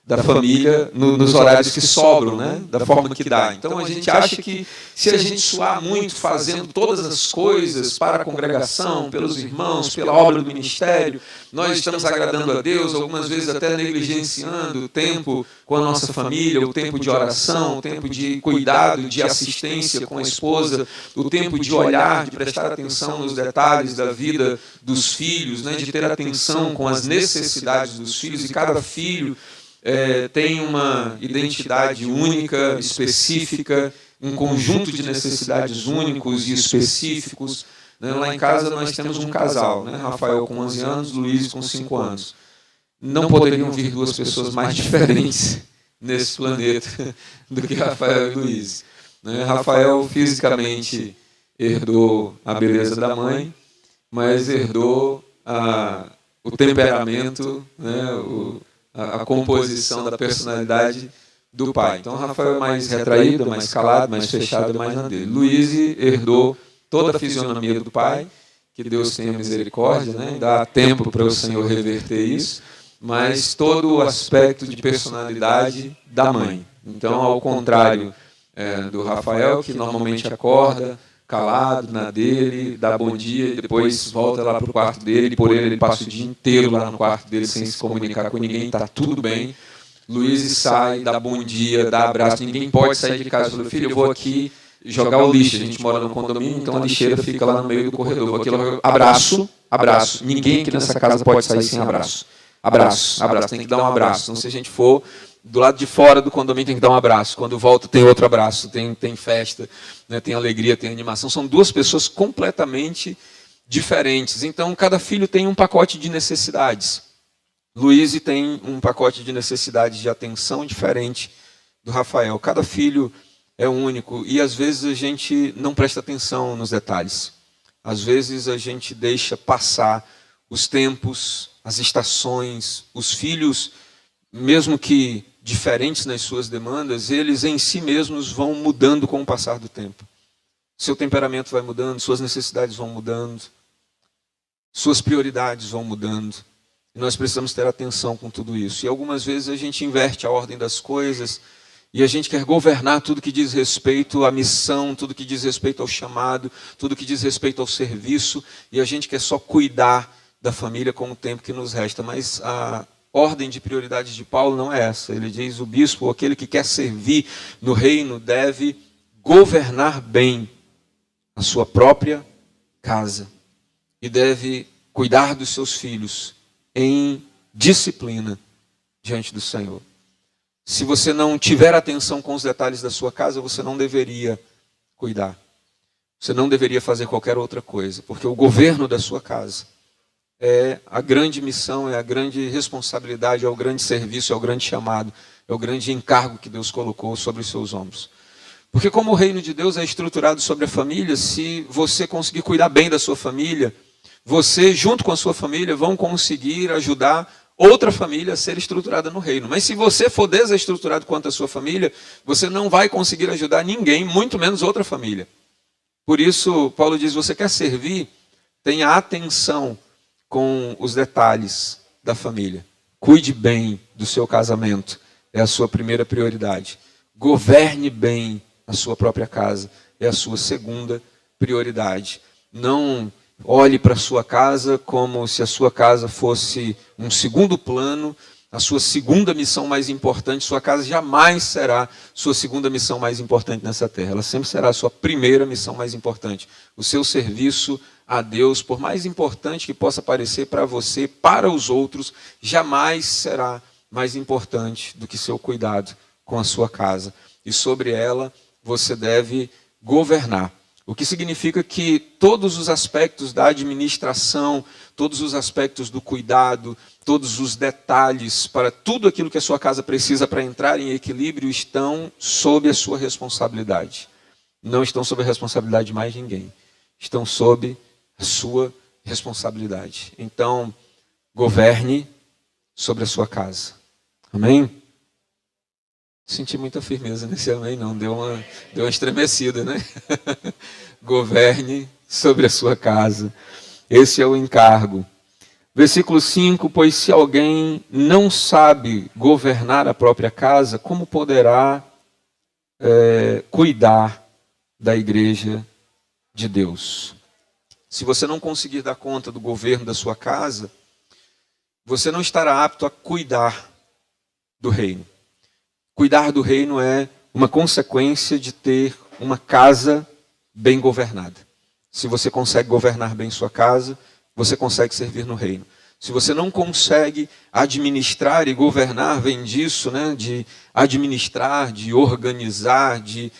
Speaker 1: da família nos horários que sobram, né? Da forma que dá. Então a gente acha que se a gente suar muito fazendo todas as coisas para a congregação, pelos irmãos, pela obra do ministério, nós estamos agradando a Deus, algumas vezes até negligenciando o tempo com a nossa família, o tempo de oração, o tempo de cuidado, de assistência com a esposa, o tempo de olhar, de prestar atenção nos detalhes da vida dos filhos, né? De ter atenção com as necessidades dos filhos, e cada filho tem uma identidade única, específica, um conjunto de necessidades únicos e específicos. Lá em casa nós temos um casal, né? Rafael com 11 anos, Luiz com 5 anos. Não poderiam vir duas pessoas mais diferentes nesse planeta do que Rafael e Luiz. Rafael fisicamente herdou a beleza da mãe, mas herdou o temperamento, né? A composição da personalidade do pai. Então, Rafael é mais retraído, mais calado, mais fechado, mais na dele. Luiz herdou toda a fisionomia do pai, que Deus tenha misericórdia, né? Dá tempo para o Senhor reverter isso,
Speaker 4: mas todo o aspecto de personalidade da mãe. Então, ao contrário do Rafael, que normalmente acorda calado na dele, dá bom dia e depois volta lá para o quarto dele, por ele passa o dia inteiro lá no quarto dele sem se comunicar com ninguém, está tudo bem. Luiz sai, dá bom dia, dá abraço, ninguém pode sair de casa e falar, filho, eu vou aqui jogar o lixo, a gente mora no condomínio, então a lixeira fica lá no meio do corredor, vou aqui, abraço, abraço, ninguém aqui nessa casa pode sair sem abraço. Abraço, abraço, tem que dar um abraço. Então, se a gente for do lado de fora do condomínio, tem que dar um abraço. Quando volta, tem outro abraço. Tem festa, né? Tem alegria, tem animação. São duas pessoas completamente diferentes. Então, cada filho tem um pacote de necessidades. Luiz tem um pacote de necessidades de atenção diferente do Rafael. Cada filho é único. E, às vezes, a gente não presta atenção nos detalhes. Às vezes, a gente deixa passar os tempos, as estações, os filhos, mesmo que diferentes nas suas demandas, eles em si mesmos vão mudando com o passar do tempo. Seu temperamento vai mudando, suas necessidades vão mudando, suas prioridades vão mudando. E nós precisamos ter atenção com tudo isso. E algumas vezes a gente inverte a ordem das coisas e a gente quer governar tudo que diz respeito à missão, tudo que diz respeito ao chamado, tudo que diz respeito ao serviço, e a gente quer só cuidar da família com o tempo que nos resta. Mas a ordem de prioridades de Paulo não é essa. Ele diz, o bispo, aquele que quer servir no reino, deve governar bem a sua própria casa e deve cuidar dos seus filhos em disciplina diante do Senhor. Se você não tiver atenção com os detalhes da sua casa, você não deveria cuidar. Você não deveria fazer qualquer outra coisa, porque o governo da sua casa é a grande missão, é a grande responsabilidade, é o grande serviço, é o grande chamado, é o grande encargo que Deus colocou sobre os seus ombros. Porque como o reino de Deus é estruturado sobre a família, se você conseguir cuidar bem da sua família, você, junto com a sua família, vão conseguir ajudar outra família a ser estruturada no reino. Mas se você for desestruturado quanto a sua família, você não vai conseguir ajudar ninguém, muito menos outra família. Por isso, Paulo diz, você quer servir, tenha atenção com os detalhes da família. Cuide bem do seu casamento, é a sua primeira prioridade. Governe bem a sua própria casa, é a sua segunda prioridade. Não olhe para a sua casa como se a sua casa fosse um segundo plano, a sua segunda missão mais importante. Sua casa jamais será sua segunda missão mais importante nessa terra. Ela sempre será a sua primeira missão mais importante. O seu serviço a Deus, por mais importante que possa parecer para você, para os outros, jamais será mais importante do que seu cuidado com a sua casa. E sobre ela você deve governar. O que significa que todos os aspectos da administração, todos os aspectos do cuidado, todos os detalhes para tudo aquilo que a sua casa precisa para entrar em equilíbrio estão sob a sua responsabilidade. Não estão sob a responsabilidade de mais ninguém. Estão sob a sua responsabilidade. Então, governe sobre a sua casa. Amém? Senti muita firmeza nesse amém, não. Deu uma estremecida, né? Governe sobre a sua casa. Esse é o encargo. Versículo 5, pois se alguém não sabe governar a própria casa, como poderá cuidar da igreja de Deus? Se você não conseguir dar conta do governo da sua casa, você não estará apto a cuidar do reino. Cuidar do reino é uma consequência de ter uma casa bem governada. Se você consegue governar bem sua casa, você consegue servir no reino. Se você não consegue administrar e governar, vem disso, né, de administrar, de organizar, de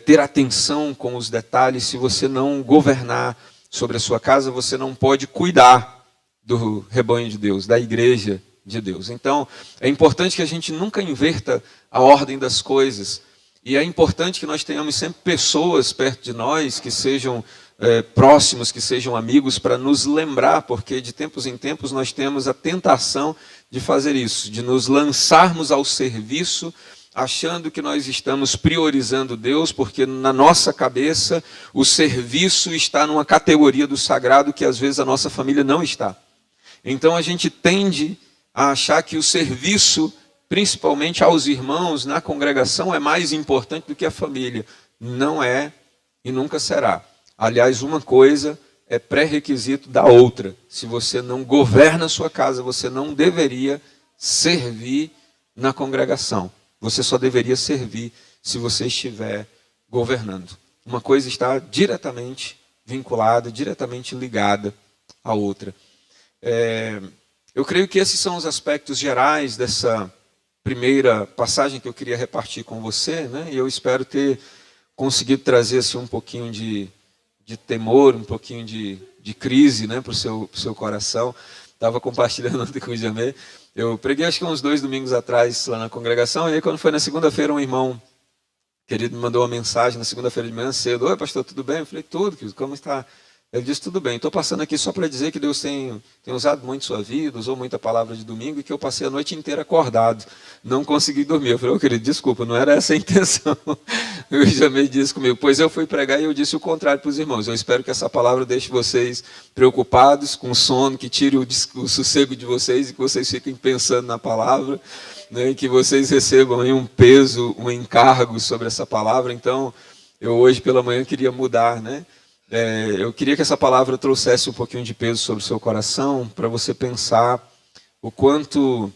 Speaker 4: ter atenção com os detalhes. Se você não governar sobre a sua casa, você não pode cuidar do rebanho de Deus, da igreja de Deus. Então, é importante que a gente nunca inverta a ordem das coisas. E é importante que nós tenhamos sempre pessoas perto de nós que sejam próximos, que sejam amigos, para nos lembrar, porque de tempos em tempos nós temos a tentação de fazer isso, de nos lançarmos ao serviço, achando que nós estamos priorizando Deus, porque na nossa cabeça o serviço está numa categoria do sagrado que às vezes a nossa família não está. Então a gente tende
Speaker 1: a achar que o serviço, principalmente aos irmãos na congregação, é mais importante do que a família. Não é e nunca será. Aliás, uma coisa é pré-requisito da outra. Se você não governa a sua casa, você não deveria servir na congregação. Você só deveria servir se você estiver governando. Uma coisa está diretamente vinculada, diretamente ligada à outra. Eu creio que esses são os aspectos gerais dessa primeira passagem que eu queria repartir com você, né? E eu espero ter conseguido trazer assim, um pouquinho de temor, um pouquinho de crise, né, para o seu coração. Estava compartilhando ontem com o Jamê. Eu preguei acho que uns 2 domingos atrás lá na congregação, e aí quando foi na segunda-feira, um irmão querido me mandou uma mensagem na segunda-feira de manhã cedo. Oi, pastor, tudo bem? Eu falei, tudo, querido, como está? Ele disse, tudo bem, estou passando aqui só para dizer que Deus tem usado muito sua vida, usou muita palavra de domingo, e que eu passei a noite inteira acordado, não consegui dormir. Eu falei, querido, desculpa, não era essa a intenção. O Jamê disse comigo, pois eu fui pregar e eu disse o contrário para os irmãos. Eu espero que essa palavra deixe vocês preocupados, com sono, que tire o sossego de vocês e que vocês fiquem pensando na palavra, né, e que vocês recebam aí um peso, um encargo sobre essa palavra. Então, eu hoje pela manhã queria mudar, né? Eu queria que essa palavra trouxesse um pouquinho de peso sobre o seu coração, para você pensar o quanto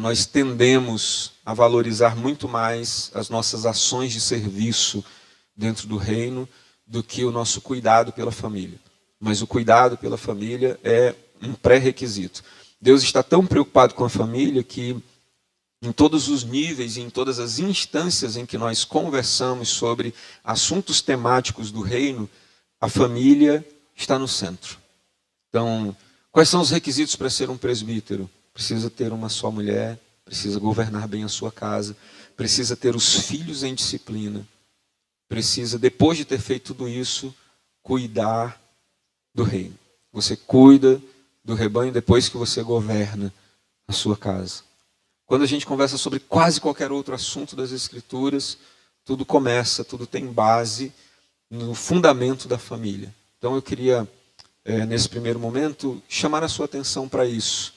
Speaker 1: nós tendemos a valorizar muito mais as nossas ações de serviço dentro do reino do que o nosso cuidado pela família. Mas o cuidado pela família é um pré-requisito. Deus está tão preocupado com a família que em todos os níveis e em todas as instâncias em que nós conversamos sobre assuntos temáticos do reino, a família está no centro. Então, quais são os requisitos para ser um presbítero? Precisa ter uma só mulher, precisa governar bem a sua casa, precisa ter os filhos em disciplina, precisa, depois de ter feito tudo isso, cuidar do reino. Você cuida do rebanho depois que você governa a sua casa. Quando a gente conversa sobre quase qualquer outro assunto das Escrituras, tudo começa, tudo tem base no fundamento da família. Então eu queria, nesse primeiro momento, chamar a sua atenção para isso,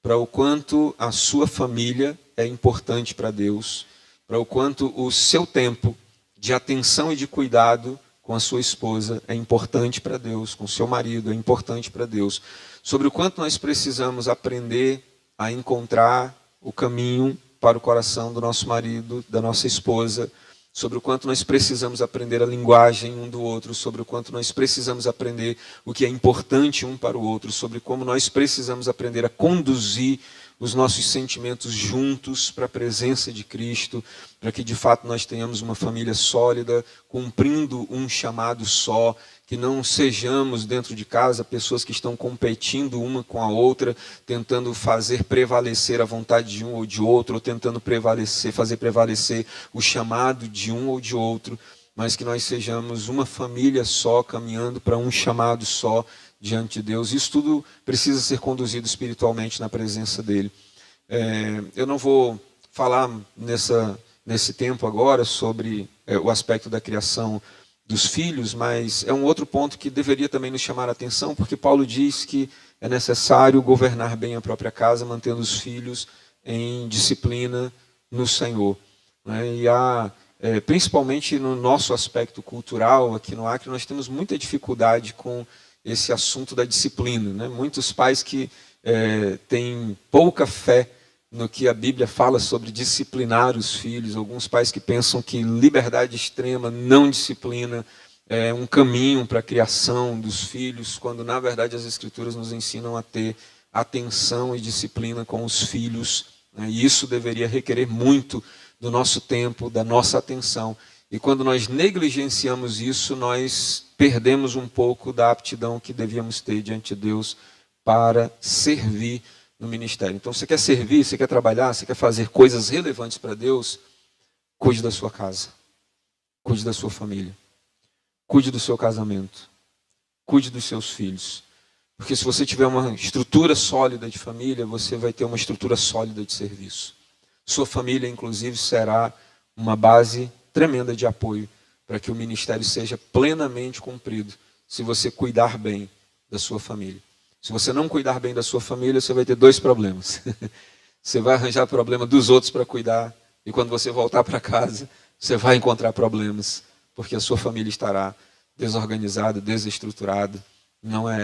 Speaker 1: para o quanto a sua família é importante para Deus, para o quanto o seu tempo de atenção e de cuidado com a sua esposa é importante para Deus, com o seu marido é importante para Deus, sobre o quanto nós precisamos aprender a encontrar o caminho para o coração do nosso marido, da nossa esposa, sobre o quanto nós precisamos aprender a linguagem um do outro, sobre o quanto nós precisamos aprender o que é importante um para o outro, sobre como nós precisamos aprender a conduzir os nossos sentimentos juntos para a presença de Cristo, para que de fato nós tenhamos uma família sólida, cumprindo um chamado só, que não sejamos dentro de casa pessoas que estão competindo uma com a outra, tentando fazer prevalecer a vontade de um ou de outro, ou tentando fazer prevalecer o chamado de um ou de outro, mas que nós sejamos uma família só, caminhando para um chamado só diante de Deus. Isso tudo precisa ser conduzido espiritualmente na presença dele. Eu não vou falar nesse tempo agora sobre o aspecto da criação dos filhos, mas é um outro ponto que deveria também nos chamar a atenção, porque Paulo diz que é necessário governar bem a própria casa, mantendo os filhos em disciplina no Senhor. E há, principalmente no nosso aspecto cultural, aqui no Acre, nós temos muita dificuldade com esse assunto da disciplina. Muitos pais que têm pouca fé no que a Bíblia fala sobre disciplinar os filhos, alguns pais que pensam que liberdade extrema, não disciplina, é um caminho para a criação dos filhos, quando na verdade as Escrituras nos ensinam a ter atenção e disciplina com os filhos, e isso deveria requerer muito do nosso tempo, da nossa atenção. E quando nós negligenciamos isso, nós perdemos um pouco da aptidão que devíamos ter diante de Deus para servir no ministério. Então, você quer servir, você quer trabalhar, você quer fazer coisas relevantes para Deus, cuide da sua casa, cuide da sua família, cuide do seu casamento, cuide dos seus filhos. Porque se você tiver uma estrutura sólida de família, você vai ter uma estrutura sólida de serviço. Sua família, inclusive, será uma base tremenda de apoio para que o ministério seja plenamente cumprido, se você cuidar bem da sua família. Se você não cuidar bem da sua família, você vai ter dois problemas. Você vai arranjar problema dos outros para cuidar, e quando você voltar para casa, você vai encontrar problemas, porque a sua família estará desorganizada, desestruturada. Não é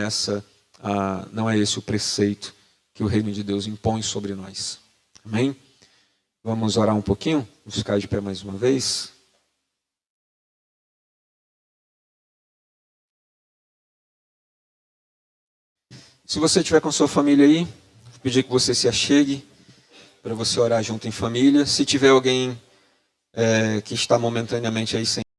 Speaker 1: esse o preceito que o reino de Deus impõe sobre nós. Amém? Vamos orar um pouquinho? Vamos ficar de pé mais uma vez. Se você estiver com sua família aí, vou pedir que você se achegue para você orar junto em família. Se tiver alguém que está momentaneamente aí sem